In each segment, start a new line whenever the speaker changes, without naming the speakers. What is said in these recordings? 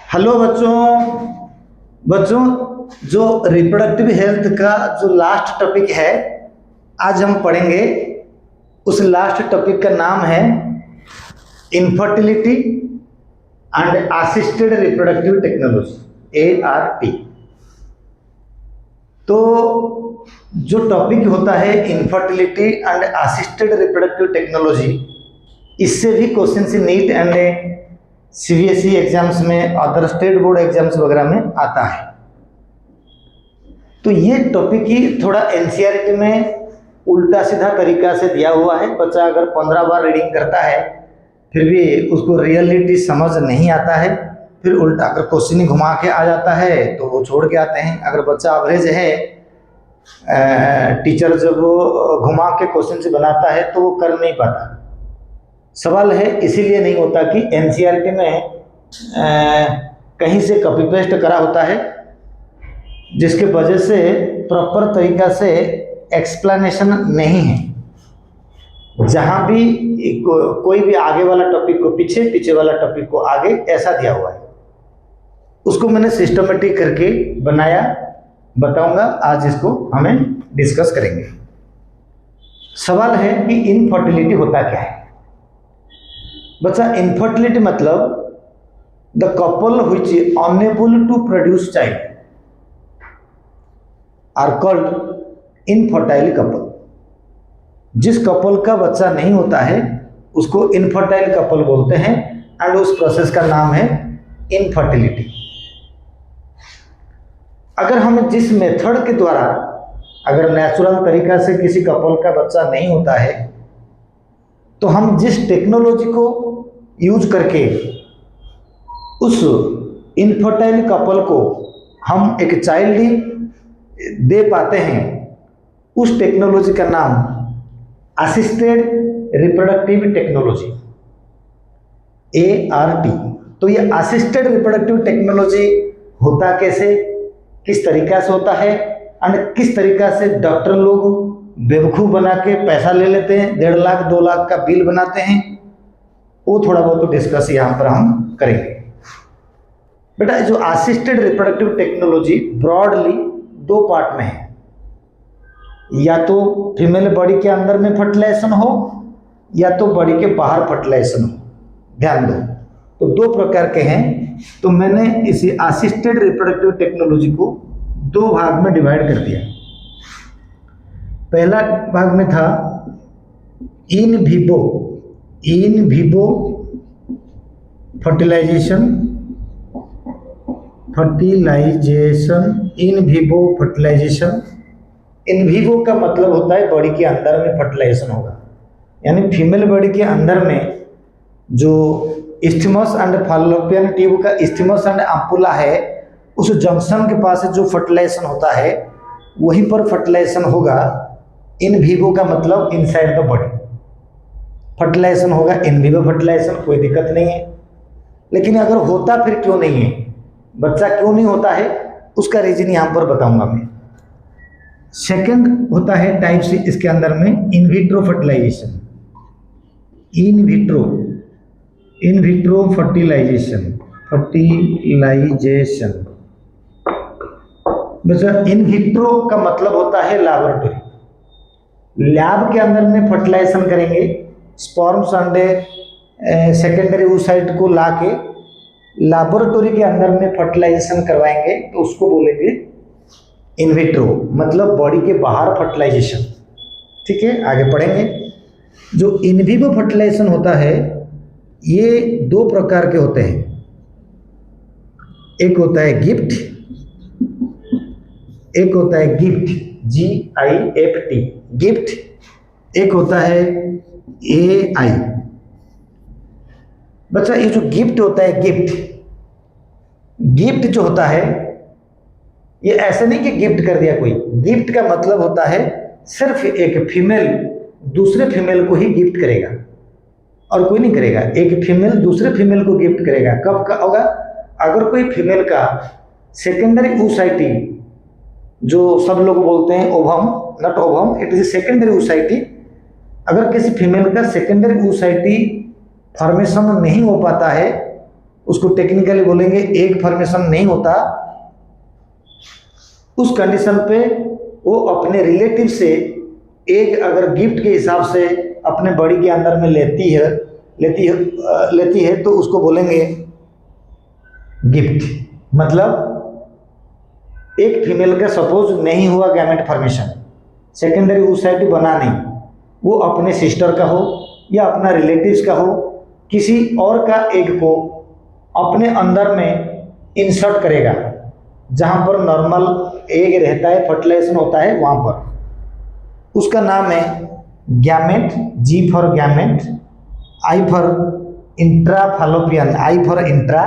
Hello बच्चों। बच्चों, जो रिप्रोडक्टिव हेल्थ का जो लास्ट टॉपिक है आज हम पढ़ेंगे, उस लास्ट टॉपिक का नाम है infertility and assisted reproductive technology, ART। तो जो टॉपिक होता है infertility and assisted reproductive technology, इससे भी question neat and CBSE exams में, अदर स्टेट बोर्ड एग्जाम्स वगैरह में आता है। तो ये टॉपिक ही थोड़ा NCERT में उल्टा सीधा तरीका से दिया हुआ है। बच्चा अगर 15 बार रीडिंग करता है फिर भी उसको रियलिटी समझ नहीं आता है, फिर उल्टा अगर क्वेश्चन ही घुमा के आ जाता है तो वो छोड़ के आते हैं। अगर बच्चा एवरेज है, टीचर जब वो घुमा के क्वेश्चन से बनाता है तो वो कर नहीं पाता। सवाल है इसीलिए नहीं होता कि NCERT में कहीं से कॉपी पेस्ट करा होता है, जिसके वजह से प्रॉपर तरीका से एक्सप्लेनेशन नहीं है। जहाँ भी कोई भी आगे वाला टॉपिक को पीछे, पीछे वाला टॉपिक को आगे, ऐसा दिया हुआ है। उसको मैंने सिस्टमेटिक करके बनाया, बताऊंगा। आज इसको हमें डिस्कस करेंगे। सवाल है कि इनफर्टिलिटी होता क्या है। बच्चा, इनफर्टिलिटी मतलब the couple which is unable to produce child are called infertile couple. जिस कपल का बच्चा नहीं होता है उसको इनफर्टाइल कपल बोलते हैं, एंड उस प्रोसेस का नाम है इनफर्टिलिटी। अगर हम जिस मेथड के द्वारा, अगर नेचुरल तरीका से किसी कपल का बच्चा नहीं होता है, तो हम जिस टेक्नोलॉजी को यूज करके उस इनफर्टाइल कपल को हम एक चाइल्ड दे पाते हैं, उस टेक्नोलॉजी का नाम असिस्टेड रिप्रोडक्टिव टेक्नोलॉजी, ART। तो ये असिस्टेड रिप्रोडक्टिव टेक्नोलॉजी होता कैसे, किस तरीका से होता है, एंड किस तरीका से डॉक्टर लोग बेवकूफ़ बना के पैसा ले लेते हैं, 1.5 लाख 2 लाख का बिल बनाते हैं, वो थोड़ा बहुत डिस्कस यहाँ पर हम करेंगे। बेटा, जो assisted reproductive technology broadly 2 part में है। या तो फीमेल बॉडी के अंदर में फर्टिलाइजेशन हो, या तो बॉडी के बाहर फर्टिलाइजेशन हो। ध्यान दो, तो 2 प्रकार के हैं। तो मैंने इसी असिस्टेड रिप्रोडक्टिव टेक्नोलॉजी को 2 भाग में डिवाइड कर दिया। पहला भाग में था in vivo fertilisation, in vivo fertilisation. In vivo का मतलब होता है बॉडी के अंदर में फर्टिलाइजेशन होगा, यानी फीमेल बॉडी के अंदर में जो इस्थमस एंड फॉलोपियन ट्यूब का इस्थमस एंड एम्पुला है, उस जंक्शन के पास जो फर्टिलाइजेशन होता है वहीं पर फर्टिलाइजेशन होगा। इन विवो का मतलब इनसाइड द बॉडी फर्टिलाइजेशन होगा। इन विवो फर्टिलाइजेशन, कोई दिक्कत नहीं है। लेकिन अगर होता फिर क्यों नहीं है, बच्चा क्यों नहीं होता है, उसका रीजन यहाँ पर बताऊंगा मैं। सेकंड होता है टाइप सी इसके अंदर में in vitro fertilisation, in vitro fertilisation. बच्चा, इन विट्रो का मतलब होता है लैबोरेटरी। लैब के अंदर में फर्टिलाइजेशन करेंगे, स्पर्म्स एंड सेकेंडरी oocyte को लाके लैबोरेटरी के अंदर में फर्टिलाइजेशन करवाएंगे, तो उसको बोलेंगे इन विट्रो, मतलब बॉडी के बाहर फर्टिलाइजेशन। ठीक है, आगे पढ़ेंगे। जो इन विवो फर्टिलाइजेशन होता है ये 2 प्रकार के होते हैं। एक होता है गिफ्ट, एक होता है गिफ्ट, GIFT, गिफ्ट। एक होता है AI। बच्चा, ये जो गिफ्ट होता है, गिफ्ट जो होता है, ये ऐसे नहीं कि गिफ्ट कर दिया कोई। गिफ्ट का मतलब होता है सिर्फ एक फीमेल दूसरे फीमेल को ही गिफ्ट करेगा और कोई नहीं करेगा। एक फीमेल दूसरे फीमेल को गिफ्ट करेगा। कब का होगा, अगर कोई फीमेल का सेकेंडरी oocyte, जो सब लोग बोलते हैं ovum, not ovum, it is secondary oocyte। अगर किसी फीमेल का सेकेंडरी oocyte फॉर्मेशन नहीं हो पाता है उसको टेक्निकली बोलेंगे एग फॉर्मेशन नहीं होता, उस कंडीशन पे वो अपने रिलेटिव से एग अगर गिफ्ट के हिसाब से अपने बॉडी के अंदर में लेती है तो उसको बोलेंगे गिफ्ट। मतलब एक फीमेल का सपोज नहीं हुआ गैमेट फॉर्मेशन, सेकेंडरी oocyte बना नहीं, वो अपने सिस्टर का हो या अपना रिलेटिव्स का हो, किसी और का एग को अपने अंदर में इंसर्ट करेगा, जहाँ पर नॉर्मल एग रहता है, फर्टिलाइजेशन होता है वहाँ पर, उसका नाम है gamete. G for gamete, I for intrafallopian, I for intra,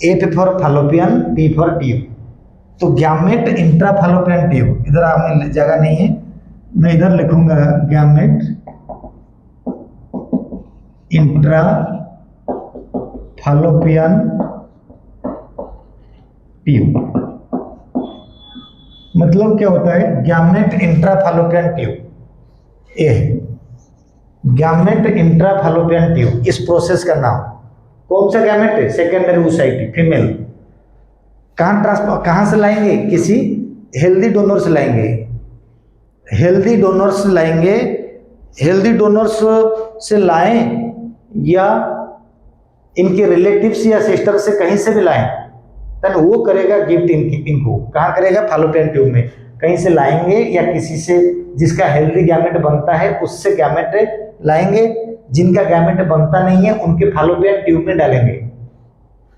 F for fallopian, T for tube. तो गैमेट इंट्राफैलोपियन ट्यूब, इधर हमें जगह नहीं है, मैं इधर लिखूंगा गैमेट इंट्रा फैलोपियन ट्यूब। मतलब क्या होता है गैमेट इंट्राफैलोपियन ट्यूब, ये गैमेट इंट्राफैलोपियन ट्यूब, इस प्रोसेस का नाम। कौन सा गैमेट है? Secondary oocyte female. कहाँ से लाएंगे? किसी हेल्दी डोनर से लाएंगे, हेल्दी डोनर्स लाएंगे, हेल्दी डोनर्स से लाएं या इनके रिलेटिव्स या सिस्टर से कहीं से भी लाएं, तब वो करेगा गिफ्ट इनको। कहाँ करेगा? फैलोपियन ट्यूब में। कहीं से लाएंगे या किसी से जिसका हेल्दी गैमेट बनता है उससे गैमेट लाएंगे, जिनका गैमेट बनता नहीं है उनके फैलोपियन ट्यूब में डालेंगे,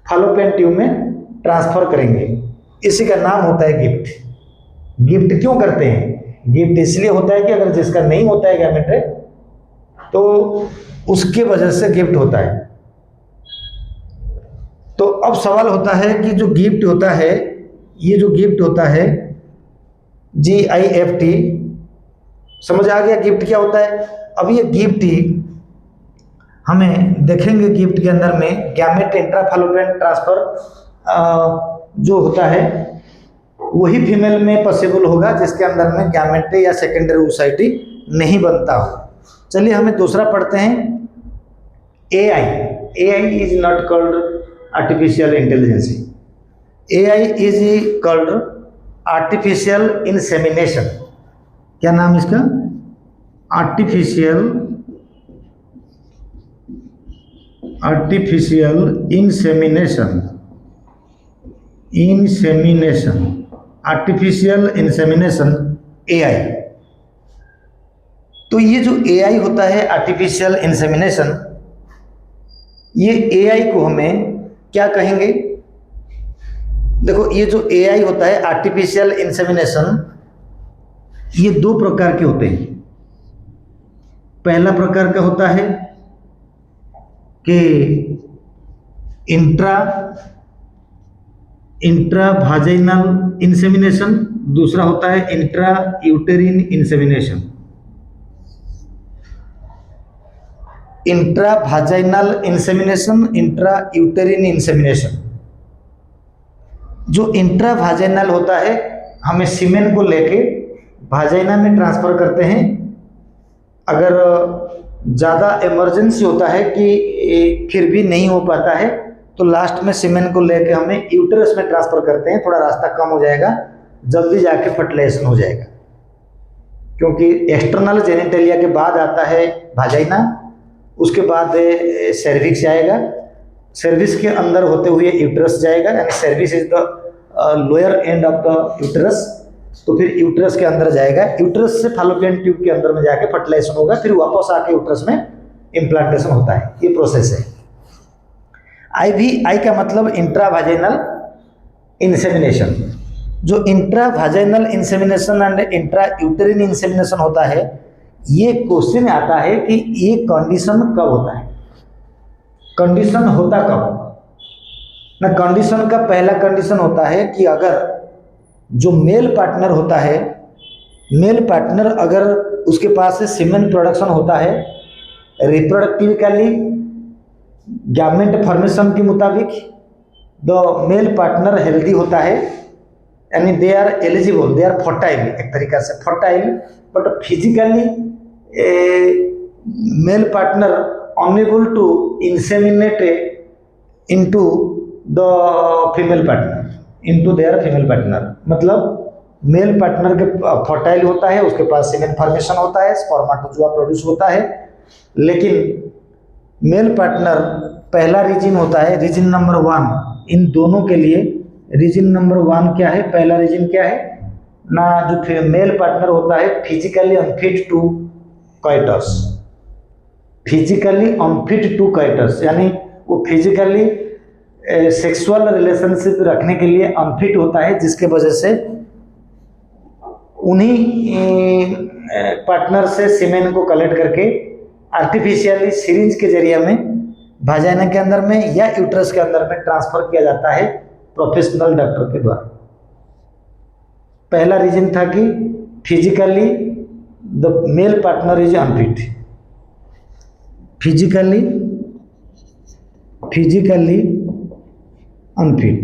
फैलोपियन ट्यूब में ट्रांसफर करेंगे। इसी का नाम होता है गिफ्ट। गिफ्ट क्यों करते हैं? गिफ्ट इसलिए होता है कि अगर जिसका नहीं होता है गैमेट तो उसके वजह से गिफ्ट होता है। तो अब सवाल होता है कि जो गिफ्ट होता है, ये जो गिफ्ट होता है GIFT, समझ आ गया गिफ्ट क्या होता है? अब ये गिफ्ट हमें देखेंगे, गिफ्ट के अंदर में गैमेट इंट्राफैलोपियन ट्रांसफर जो होता है वही फीमेल में पॉसिबल होगा जिसके अंदर में गैमेट या सेकेंडरी oocyte नहीं बनता हो। चलिए हमें दूसरा पढ़ते हैं, AI is not called artificial intelligence, AI is called artificial insemination. क्या नाम इसका? Artificial insemination, artificial insemination AI। तो ये जो AI होता है आर्टिफिशियल इंसेमिनेशन, ये AI को हमें क्या कहेंगे? देखो ये जो AI होता है आर्टिफिशियल इंसेमिनेशन, ये दो प्रकार के होते हैं। पहला प्रकार का होता है कि इंट्रावाजाइनल इंसेमिनेशन, दूसरा होता है intra uterine insemination. Intravaginal insemination, intra uterine insemination. जो इंट्रावाजाइनल होता है, हमें सीमेन को लेके वाजाइना में ट्रांसफर करते हैं। अगर ज़्यादा इमरजेंसी होता है कि फिर भी नहीं हो पाता है तो लास्ट में सीमेन को लेके हमें यूटरस में ट्रांसफर करते हैं, थोड़ा रास्ता कम हो जाएगा, जल्दी जाके फर्टिलाइजेशन हो जाएगा। क्योंकि एक्सटर्नल जेनिटेलिया के बाद आता है वाजाइना, उसके बाद सर्विक्स आएगा, सर्विक्स के अंदर होते हुए यूटरस जाएगा, यानी cervix is the lower end of the uterus. तो फिर यूटरस के अंदर जाएगा, यूटरस से फैलोपियन ट्यूब के अंदर में जाके फर्टिलाइजेशन होगा, फिर वापस आके यूटरस में इम्प्लांटेशन होता है। ये प्रोसेस है। आई का मतलब इंट्रावाजाइनल इंसेमिनेशन। जो intravaginal insemination and intra uterine insemination होता है, ये क्वेश्चन आता है कि ये कंडीशन कब होता है, कंडीशन होता कब ना। कंडीशन का पहला कंडीशन होता है कि अगर जो मेल पार्टनर होता है, मेल पार्टनर अगर उसके पास से सीमेन प्रोडक्शन होता है, रिप्रोडक्टिवली गैमेट फॉर्मेशन के मुताबिक द मेल पार्टनर हेल्दी होता है, यानी they are eligible, they are fertile, एक तरीका से fertile, but physically male partner unable to inseminate into the female partner, into their female partner. मतलब मेल पार्टनर के फर्टाइल होता है, उसके पास सीमेन फॉर्मेशन होता है, स्पर्मेटोजोआ प्रोड्यूस होता है, लेकिन मेल पार्टनर पहला रीजन होता है, रीजन नंबर 1 इन दोनों के लिए। रीजन नंबर 1 क्या है? पहला रीजन क्या है ना, जो मेल पार्टनर होता है physically unfit to coitus, physically unfit to coitus, यानी वो फिजिकली सेक्सुअल रिलेशनशिप रखने के लिए अनफिट होता है, जिसके वजह से उन्हीं पार्टनर से सीमेन को कलेक्ट करके आर्टिफिशियली सिरिंज के जरिए में वाजाइना के अंदर में या यूट्रस के अंदर में ट्रांसफर किया जाता है प्रोफेशनल डॉक्टर के द्वारा। पहला रीजन था कि physically the male partner is unfit, physically unfit,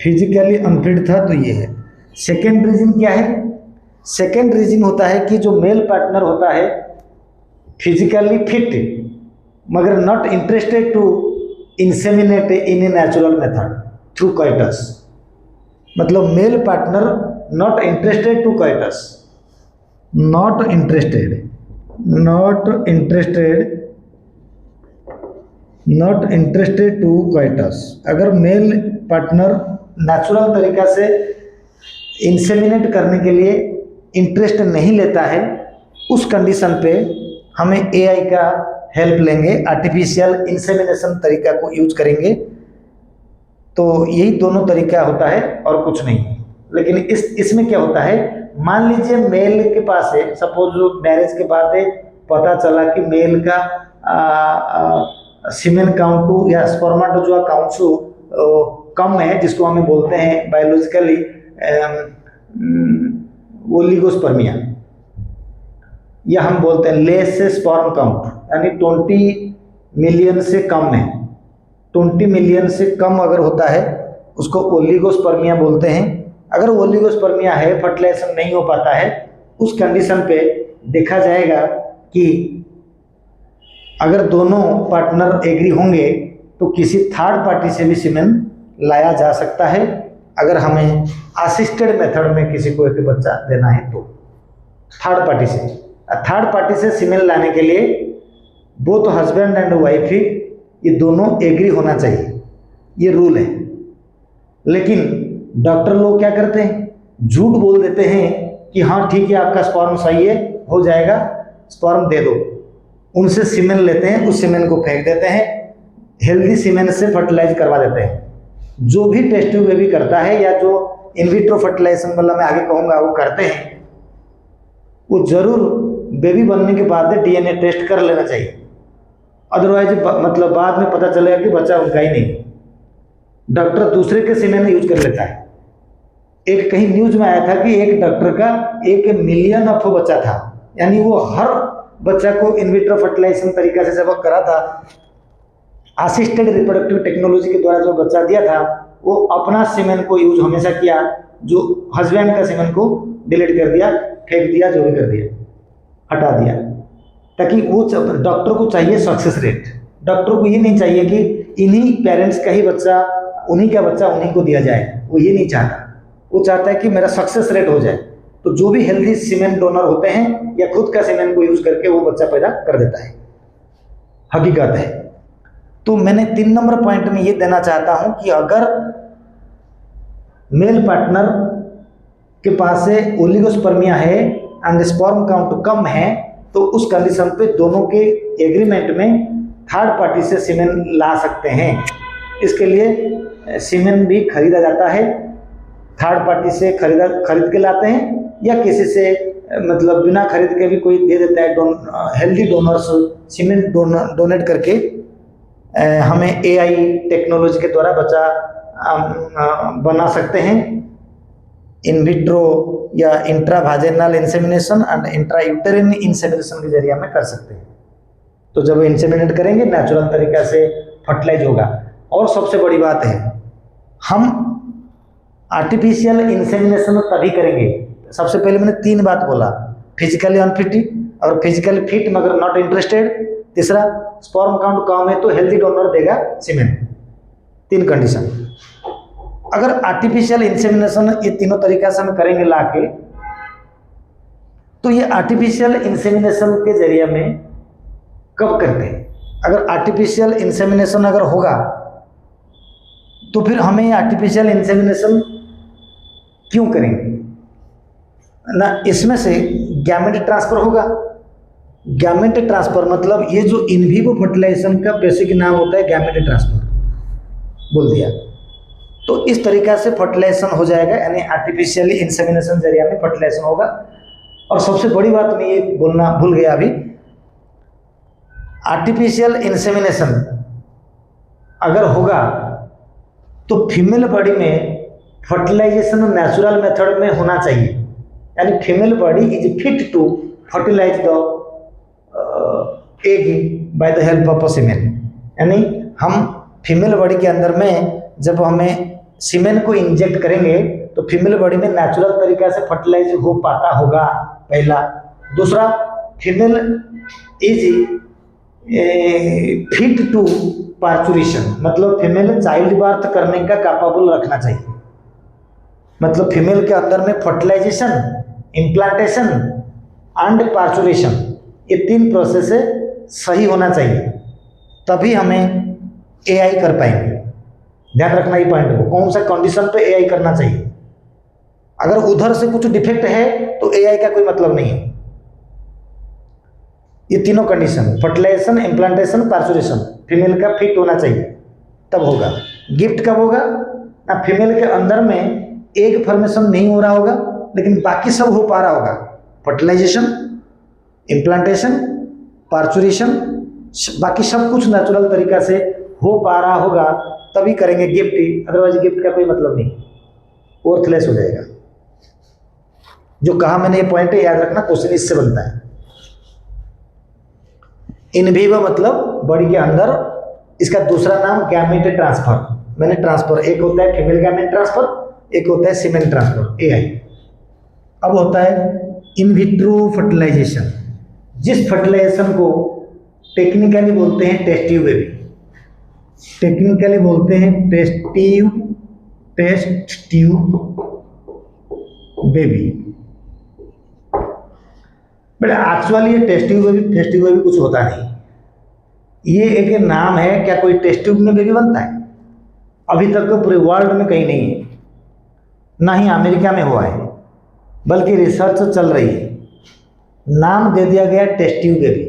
physically unfit था, तो ये है। सेकेंड रीजन क्या है? सेकेंड रीजन होता है कि जो मेल पार्टनर होता है फिजिकली फिट मगर not interested to inseminate in a natural method through coitus. मतलब male partner not interested to coitus, not interested to coitus. अगर मेल पार्टनर नेचुरल तरीका से इंसेमिनेट करने के लिए इंटरेस्ट नहीं लेता है, उस कंडीशन पे हमें एआई का हेल्प लेंगे, आर्टिफिशियल इंसेमिनेशन तरीका को यूज करेंगे। तो यही दोनों तरीका होता है और कुछ नहीं। लेकिन इसमें क्या होता है, मान लीजिए मेल के पास है, सपोज मैरिज के बाद पता चला कि मेल का सीमेन काउंट या स्पर्मेटोजोआ काउंट कम है, जिसको हमें बोलते हैं बायोलॉजिकली ओलिगोस्पर्मिया, या हम बोलते हैं लेस स्पर्म काउंट, यानी 20 मिलियन से कम है। 20 मिलियन से कम अगर होता है उसको ओलिगोस्पर्मिया बोलते हैं। अगर ओलिगोस्पर्मिया है, फर्टिलाइजेशन नहीं हो पाता है, उस कंडीशन पे देखा जाएगा कि अगर दोनों पार्टनर एग्री होंगे तो किसी थर्ड पार्टी से भी सीमेन लाया जा सकता है, अगर हमें असिस्टेड मेथड में किसी को एक बच्चा देना है तो। थर्ड पार्टी से सीमेन लाने के लिए बोथ हस्बैंड एंड वाइफ ही ये दोनों एग्री होना चाहिए, ये रूल है। लेकिन डॉक्टर लोग क्या करते हैं, झूठ बोल देते हैं कि हाँ ठीक है आपका स्पर्म सही है, हो जाएगा, स्पर्म दे दो। उनसे सीमेन लेते हैं, उस सीमेन को फेंक देते हैं, हेल्दी सीमेन से फर्टिलाइज करवा देते हैं। जो भी टेस्ट ट्यूब बेबी करता है या जो इन विट्रो फर्टिलाइजेशन वाला मैं आगे कहूँगा वो करते हैं, वो जरूर बेबी बनने के बाद डीएनए टेस्ट कर लेना चाहिए। अदरवाइज मतलब बाद में पता चलेगा कि बच्चा उनका ही नहीं, डॉक्टर दूसरे के सीमेन यूज कर लेता है। एक कहीं न्यूज में आया था कि एक डॉक्टर का 1 मिलियन ऑफ बच्चा था, यानी वो हर बच्चा को इन विट्रो फर्टिलाइजेशन तरीका से जब करा था, असिस्टेड रिप्रोडक्टिव टेक्नोलॉजी के द्वारा जो बच्चा दिया था, वो अपना सीमेन को यूज हमेशा किया, जो हस्बैंड का सीमेन को डिलीट कर दिया, फेंक दिया, जो भी कर दिया, हटा दिया, ताकि वो डॉक्टर को चाहिए सक्सेस रेट। डॉक्टर को ये नहीं चाहिए कि इन्हीं पेरेंट्स का ही बच्चा, उन्हीं का बच्चा उन्हीं को दिया जाए, वो ये नहीं चाहता। वो चाहता है कि मेरा सक्सेस रेट हो जाए। तो जो भी हेल्दी सीमेन डोनर होते हैं या खुद का सीमेन को यूज करके वो बच्चा पैदा कर देता है, हकीकत है। तो मैंने 3 नंबर पॉइंट में ये देना चाहता हूं कि अगर मेल पार्टनर के पास से ओलिगोस्पर्मिया है एंड स्पर्म काउंट कम है, तो उस कंडीशन पे दोनों के एग्रीमेंट में थर्ड पार्टी से सीमेन ला सकते हैं। इसके लिए सीमेन भी खरीदा जाता है, थर्ड पार्टी से खरीद के लाते हैं, या किसी से मतलब बिना खरीद के भी कोई दे देता है। हेल्दी डोनर्स सीमेन डोनेट करके हमें एआई टेक्नोलॉजी के द्वारा बच्चा बना सकते हैं। इन विट्रो या इंट्रावाजेनल इंसेमिनेशन एंड इंट्रायूटेरिन इंसेमिनेशन के जरिए में कर सकते हैं। तो जब इंसेमिनेट करेंगे नेचुरल तरीका से फर्टिलाइज होगा। और सबसे बड़ी बात है, हम आर्टिफिशियल इंसेमिनेशन तभी करेंगे। सबसे पहले मैंने 3 बात बोला, फिजिकली अनफिट और फिजिकली फिट मगर नॉट इंटरेस्टेड। तीसरा, स्पर्म काउंट कम है तो हेल्दी डोनर देगा सीमेन। तीन कंडीशन। अगर आर्टिफिशियल इंसेमिनेशन ये तीनों तरीका से हम करेंगे लाके, तो ये आर्टिफिशियल इंसेमिनेशन के जरिए में कब करते हैं? अगर आर्टिफिशियल इंसेमिनेशन अगर होगा तो फिर हमें ये आर्टिफिशियल इंसेमिनेशन क्यों करेंगे ना? इसमें से गैमेट ट्रांसफर होगा। गैमेट ट्रांसफर मतलब ये जो इन विवो फर्टिलाइजेशन का बेसिक नाम होता है गैमेट ट्रांसफर, बोल दिया। तो इस तरीका से फर्टिलाइजेशन हो जाएगा, यानी आर्टिफिशियली इंसेमिनेशन जरिए में फर्टिलाइजेशन होगा। और सबसे बड़ी बात मैं ये बोलना भूल गया अभी, आर्टिफिशियल इंसेमिनेशन अगर होगा तो फीमेल बॉडी में फर्टिलाइजेशन नेचुरल मेथड में होना चाहिए, यानी female body is fit to fertilise the egg by the help of semen. यानी हम फीमेल बॉडी के अंदर में जब हमें सीमेन को इंजेक्ट करेंगे तो फीमेल बॉडी में नेचुरल तरीका से फर्टिलाइज हो पाता होगा, पहला। दूसरा, female is fit to parturition, मतलब फीमेल चाइल्ड बर्थ करने का कैपेबल रखना चाहिए। मतलब फीमेल के अंदर में फर्टिलाइजेशन, इम्प्लांटेशन एंड पार्चुरेशन, ये तीन प्रोसेस सही होना चाहिए, तभी हमें एआई कर पाएंगे। ध्यान रखना ये पॉइंट को, कौन सा कंडीशन पे एआई करना चाहिए। अगर उधर से कुछ डिफेक्ट है तो एआई का कोई मतलब नहीं है। ये तीनों condition, fertilisation, implantation, parturition, female का फिट होना चाहिए तब होगा। गिफ्ट कब होगा ना? फीमेल के अंदर में एग फॉर्मेशन नहीं हो रहा होगा लेकिन बाकी सब हो पा रहा होगा, फर्टिलाइजेशन, इम्प्लांटेशन, पार्चुरेशन, बाकी सब कुछ नेचुरल तरीका से हो पा रहा होगा, तभी करेंगे गिफ्ट। अदरवाइज गिफ्ट का कोई मतलब नहीं, वर्थलेस हो जाएगा। जो कहा मैंने ये पॉइंट है, याद रखना, क्वेश्चन इससे बनता है। इन विवो मतलब बॉडी के अंदर, इसका दूसरा नाम गैमेट ट्रांसफर। मैंने ट्रांसफर, एक होता है फीमेल गैमेट ट्रांसफर, एक होता है सीमेन ट्रांसफर, एआई। अब होता है इन विट्रो फर्टिलाइजेशन, जिस फर्टिलाइजेशन को टेक्निकली बोलते हैं टेस्ट ट्यूब बेबी। टेक्निकली बोलते हैं test tube baby. But actually ये टेस्ट ट्यूब बेबी कुछ होता नहीं, ये एक नाम है। क्या कोई टेस्ट ट्यूब में बेबी बनता है? अभी तक तो पूरे वर्ल्ड में कहीं नहीं है, ना ही अमेरिका में हुआ है, बल्कि रिसर्च चल रही है। नाम दे दिया गया टेस्ट ट्यूब बेबी।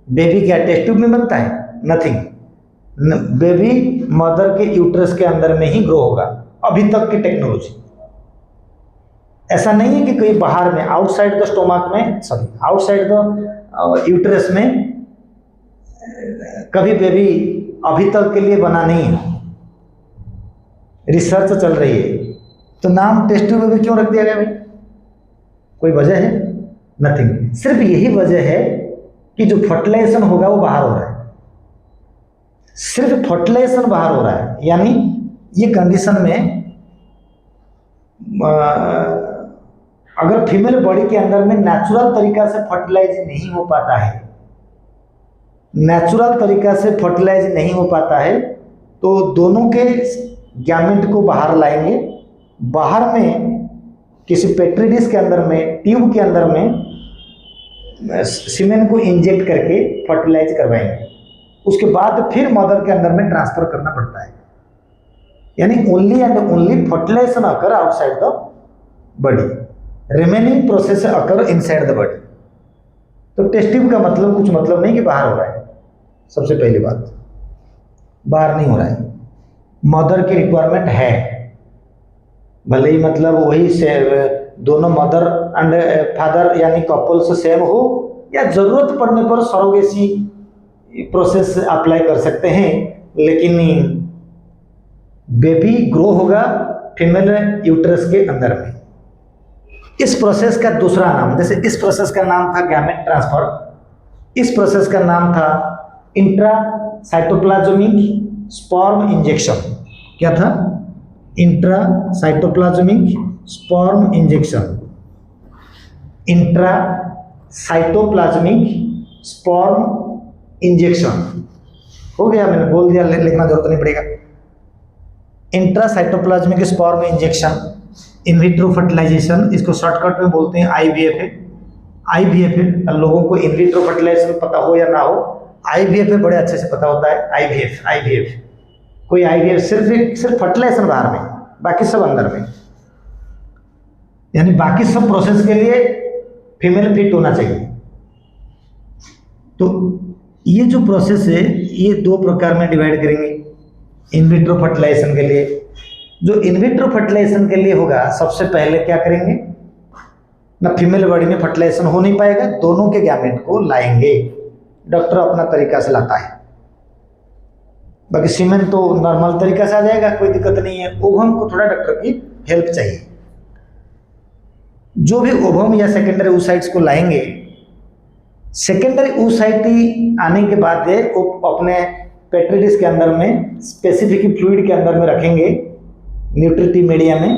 बेबी क्या टेस्ट ट्यूब में बनता है? नथिंग। बेबी मदर के यूट्रस के अंदर में ही ग्रो होगा, अभी तक की टेक्नोलॉजी। ऐसा नहीं है कि कोई बाहर में, आउटसाइड द स्टोमक में, सॉरी आउटसाइड द यूट्रस में कभी बेबी अभी तक के लिए बना नहीं है। रिसर्च चल रही है, तो नाम टेस्ट ट्यूब बेबी क्यों रख दिया गया भाई? कोई वजह है? नथिंग। सिर्फ यही वजह है कि जो फर्टिलाइजेशन होगा वो बाहर हो रहा है, सिर्फ फर्टिलाइजेशन बाहर हो रहा है। यानी ये कंडीशन में अगर फीमेल बॉडी के अंदर में नेचुरल तरीका से फर्टिलाइज नहीं हो पाता है, नेचुरल तरीका से फर्टिलाइज नहीं हो पाता है, तो दोनों के गैमेट को बाहर लाएंगे। बाहर में किसी पेट्री डिश के अंदर में, ट्यूब के अंदर में सीमेन को इंजेक्ट करके फर्टिलाइज करवाएंगे। उसके बाद फिर मदर के अंदर में ट्रांसफर करना पड़ता है। यानी only and only fertilisation occur outside the body, remaining process occur inside the body. तो टेस्ट ट्यूब का मतलब कुछ मतलब नहीं कि बाहर हो रहा है। सबसे पहली बात, बाहर नहीं हो रहा है, मदर की रिक्वायरमेंट है। भले ही मतलब वही से दोनों मदर एंड फादर यानी कपल्स सेम हो, या जरूरत पड़ने पर सरोगेसी प्रोसेस अप्लाई कर सकते हैं, लेकिन बेबी ग्रो होगा फीमेल यूट्रस के अंदर में। इस प्रोसेस का दूसरा नाम, जैसे इस प्रोसेस का नाम था गैमेट ट्रांसफर, इस प्रोसेस का नाम था इंट्रा साइटोप्लाज्मिक स्पर्म इंजेक्शन। क्या था? Intra cytoplasmic sperm injection. Intra cytoplasmic sperm injection हो गया, मैंने बोल दिया, लिखना जरूरत नहीं पड़ेगा। Intracytoplasmic sperm injection, in vitro fertilisation, इसको शॉर्टकट में बोलते हैं आईवीएफ है। आईवीएफ है, लोगों को इन विट्रो फर्टिलाइजेशन पता हो या ना हो, आईवीएफ है बड़े अच्छे से पता होता है। आईवीएफ आईवीएफ कोई आईवीएफ सिर्फ फर्टिलाइजेशन बाहर में, बाकी सब अंदर में, यानी बाकी सब प्रोसेस के लिए फीमेल फिट होना चाहिए। तो ये जो प्रोसेस है ये दो प्रकार में डिवाइड करेंगे इन विट्रो फर्टिलाइजेशन के लिए। जो इन विट्रो फर्टिलाइजेशन के लिए होगा, सबसे पहले क्या करेंगे ना, फीमेल बॉडी में फर्टिलाइजेशन हो नहीं पाएगा, दोनों के गैमेट को लाएंगे। डॉक्टर अपना तरीका से लाता है, बाकी सीमेन तो नॉर्मल तरीका से आ जाएगा, कोई दिक्कत नहीं है। ओवम को थोड़ा डॉक्टर की हेल्प चाहिए। जो भी ओवम या सेकेंडरी oocytes को लाएंगे, सेकेंडरी oocyte आने के बाद वो अपने पेट्री डिश के अंदर में स्पेसिफिक फ्लूइड के अंदर में रखेंगे, न्यूट्रिटिव मीडिया में।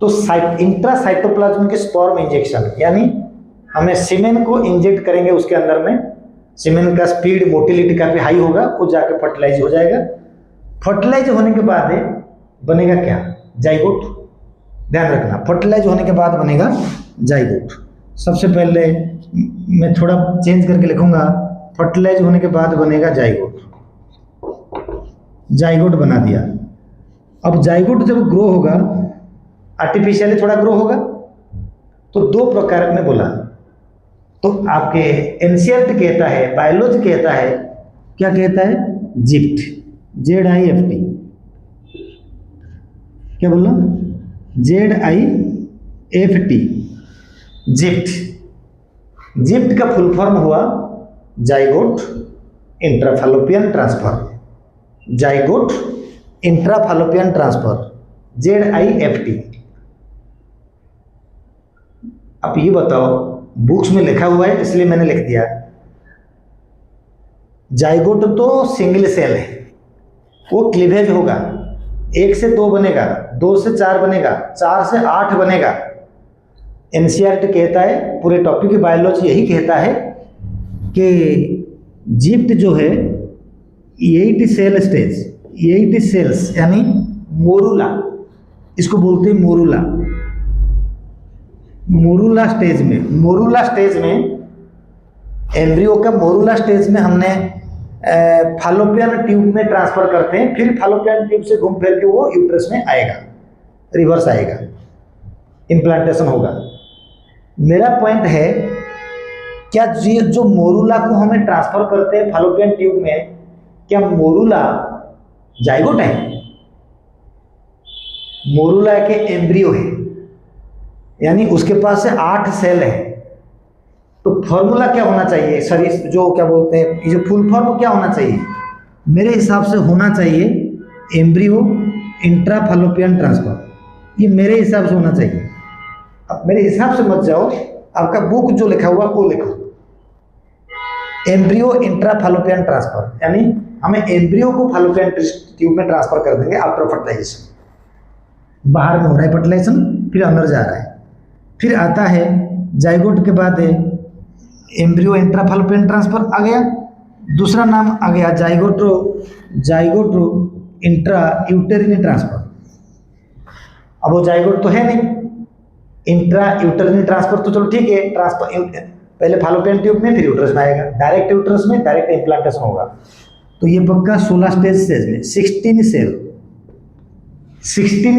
तो इंट्रासाइटोप्लाज्मिक स्पर्म इंजेक्शन, यानी हमें सीमेन को इंजेक्ट करेंगे उसके अंदर में। सीमेन का स्पीड, मोटिलिटी काफ़ी हाई होगा, वो जाके फर्टिलाइज हो जाएगा। फर्टिलाइज होने के बाद बनेगा क्या, जाइगोट। ध्यान रखना, फर्टिलाइज होने के बाद बनेगा जाइगोट। सबसे पहले मैं थोड़ा चेंज करके लिखूंगा, फर्टिलाइज होने के बाद बनेगा जाइगोट। जाइगोट बना दिया। अब जाइगोट जब ग्रो होगा, आर्टिफिशियली थोड़ा ग्रो होगा, तो दो प्रकार में बोला। तो आपके एनसीईआरटी कहता है, बायोलॉजी कहता है, क्या कहता है, जिप्ट, ZIFT। क्या बोला, ZIFT, जिप्ट। जिप्ट का फुल फॉर्म हुआ zygote intrafallopian transfer. Zygote intrafallopian transfer, ZIFT। अब ये बताओ, बुक्स में लिखा हुआ है इसलिए मैंने लिख दिया। जाइगोट तो सिंगल सेल है, वो क्लीवेज होगा, 1 से 2 बनेगा, 2 से 4 बनेगा, 4 से 8 बनेगा। एनसीईआरटी कहता है, पूरे टॉपिक की बायोलॉजी यही कहता है कि जिप्ट जो है 8 सेल स्टेज, 8 सेल्स यानी मोरूला, इसको बोलते हैं मोरूला। मोरूला स्टेज में एम्ब्रियो का मोरूला स्टेज में हमने फैलोपियन ट्यूब में ट्रांसफर करते हैं, फिर फैलोपियन ट्यूब से घूम फिर के वो यूट्रस में आएगा, रिवर्स आएगा, इम्प्लांटेशन होगा। मेरा पॉइंट है, क्या जो मोरूला को हमें ट्रांसफर करते हैं फैलोपियन ट्यूब में, क्या मोरूला जाइगोट है? मोरूला के एम्ब्रियो है, यानी उसके पास से 8 सेल है। तो फॉर्मूला क्या होना चाहिए, शरीर जो क्या बोलते हैं, ये जो फुल फॉर्म क्या होना चाहिए? मेरे हिसाब से होना चाहिए एम्ब्रियो इंट्राफैलोपियन ट्रांसफर। ये मेरे हिसाब से होना चाहिए। अब मेरे हिसाब से मत जाओ, आपका बुक जो लिखा हुआ वो लिखो, एम्ब्रियो इंट्राफैलोपियन ट्रांसफर, यानी हमें एम्ब्रियो को फैलोपियन ट्यूब में ट्रांसफर कर देंगे आफ्टर फर्टिलाइजेशन। बाहर में हो रहा है फर्टिलाइजेशन, फिर अंदर जा रहा है, फिर आता है जाइगोट के बाद एम्ब्रियो इंट्राफैलोपियन ट्रांसफर आ गया। दूसरा नाम आ गया जाइगोट इंट्रा यूटेरिन ट्रांसफर। अब वो जाइगोट तो है नहीं, इंट्रा यूटेरिन ट्रांसफर तो चलो ठीक है, ट्रांसफर पहले फैलोपियन ट्यूब में फिर यूट्रस में आएगा, डायरेक्ट यूट्रस में डायरेक्ट इम्प्लांटेशन होगा। तो ये पक्का 16 स्टेज में 16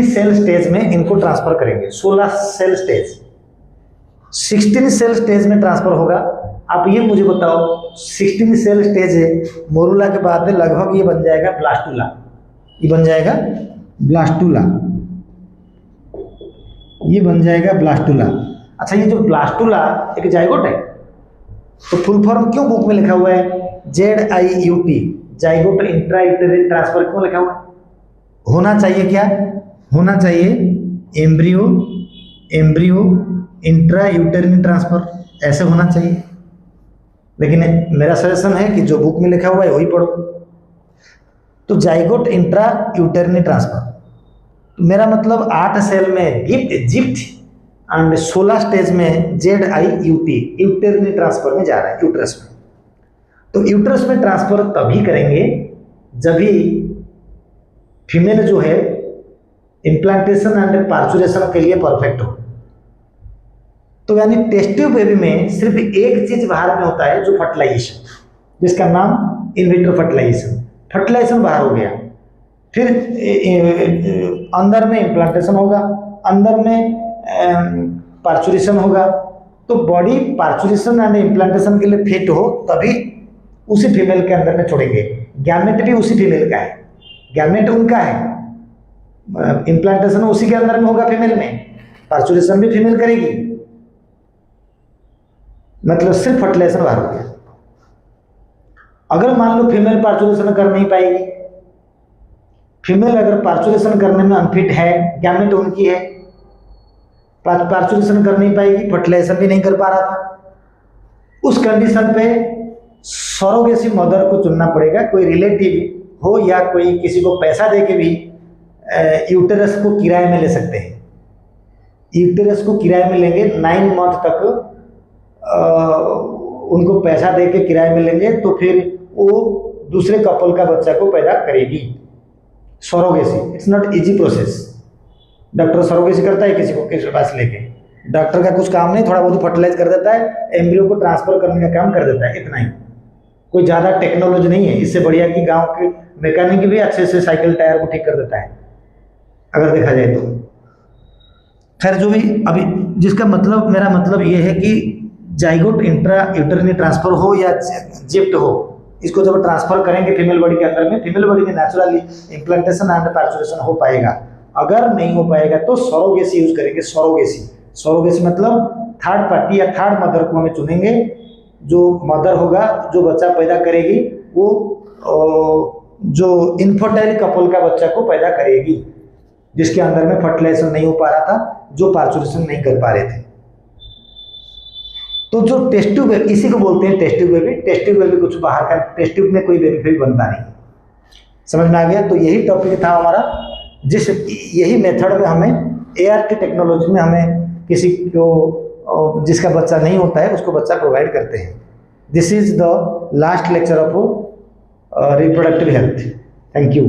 सेल स्टेज में इनको ट्रांसफर करेंगे। 16 सेल स्टेज, 16 सेल स्टेज में ट्रांसफर होगा। आप ये मुझे बताओ, 16 सेल स्टेज है, मोरूला के बाद लगभग ये बन जाएगा ब्लास्टूला। ये बन जाएगा ब्लास्टूला, ये बन जाएगा ब्लास्टूला। अच्छा, ये जो ब्लास्टूला एक जाइगोट है, तो फुल फॉर्म क्यों बुक में लिखा हुआ है ZIUT, जाइगोट इंट्रा यूटेरिन ट्रांसफर क्यों लिखा हुआ है? होना चाहिए क्या, होना चाहिए एम्ब्रियो इंट्रा यूटेरिन ट्रांसफर, ऐसे होना चाहिए। लेकिन मेरा सजेशन है कि जो बुक में लिखा हुआ है वही पढ़ो। तो जाइगोट इंट्रा यूटेरिन ट्रांसफर, मेरा मतलब 8 सेल में जिप्ट एंड 16 स्टेज में ZIUT यूटेरिन ट्रांसफर में जा रहा है, यूट्रस में। तो यूट्रस में ट्रांसफर तभी करेंगे जब भी फीमेल जो है इम्प्लांटेशन एंड पार्चुरेशन के लिए परफेक्ट हो। तो यानी टेस्ट ट्यूब बेबी में सिर्फ एक चीज बाहर में होता है जो फर्टिलाइजेशन, जिसका नाम इन विट्रो फर्टिलाइजेशन। फर्टिलाइजेशन बाहर हो गया, फिर अंदर में इम्प्लांटेशन होगा, अंदर में पार्चुरेशन होगा। तो बॉडी पार्चुरेशन एंड इम्प्लांटेशन के लिए फिट हो तभी उसी फीमेल के अंदर में छोड़ेंगे। गैमेट भी उसी फीमेल का है, गैमेट उनका है, इम्प्लांटेशन उसी के अंदर में होगा फीमेल में, पार्चुरेशन भी फीमेल करेगी, मतलब सिर्फ फर्टिलाइजेशन बाहर हो गया। अगर मान लो फीमेल पार्चुरेशन कर नहीं पाएगी, फीमेल अगर पार्चुरेशन करने में अनफिट है, गैमेट उनकी है, पार्चुरेशन कर नहीं पाएगी, फर्टिलाइजेशन भी नहीं कर पा रहा था, उस कंडीशन पे सरोगेसी मदर को चुनना पड़ेगा। कोई रिलेटिव हो या कोई किसी को पैसा दे के भी यूटेरस को किराए में ले सकते हैं। यूटेरस को किराए में लेंगे, 9 मंथ तक उनको पैसा दे के किराए में लेंगे, तो फिर वो दूसरे कपल का बच्चा को पैदा करेगी। Surrogacy it's not easy process. Doctor surrogacy करता है किसी को किसी पास लेके, डॉक्टर का कुछ काम नहीं, थोड़ा बहुत फर्टिलाइज कर देता है, एम्ब्रियो को ट्रांसफर करने का काम कर देता है, इतना ही। कोई ज़्यादा टेक्नोलॉजी नहीं है। इससे बढ़िया कि गांव के मैकेनिक भी अच्छे से साइकिल टायर को ठीक कर देता है, अगर देखा जाए तो। खैर जो भी, अभी जिसका मतलब, मेरा मतलब ये है कि जाइगोट इंट्रा यूटेरिन ट्रांसफर हो या जिप्ट हो, इसको जब ट्रांसफर करेंगे फीमेल बॉडी के अंदर में, फीमेल बॉडी में नेचुरली इम्प्लांटेशन एंड पार्चुरेशन हो पाएगा। अगर नहीं हो पाएगा तो सरोगेसी यूज करेंगे। सरोगेसी मतलब थर्ड पार्टी या थर्ड मदर को हमें चुनेंगे। जो मदर होगा, जो बच्चा पैदा करेगी, वो जो इनफर्टाइल कपल का बच्चा को पैदा करेगी, जिसके अंदर में फर्टिलाइजेशन नहीं हो पा रहा था, जो पार्चुरेशन नहीं कर पा रहे थे। तो जो टेस्ट ट्यूब, इसी को बोलते हैं test tube baby. Test tube baby कुछ बाहर का, टेस्ट ट्यूब में कोई बेबी फिर बनता नहीं। समझ में आ गया? तो यही टॉपिक था हमारा, यही मेथड में हमें ART टेक्नोलॉजी में हमें किसी को जिसका बच्चा नहीं होता है उसको बच्चा प्रोवाइड करते हैं। This is the last lecture of reproductive health. Thank you.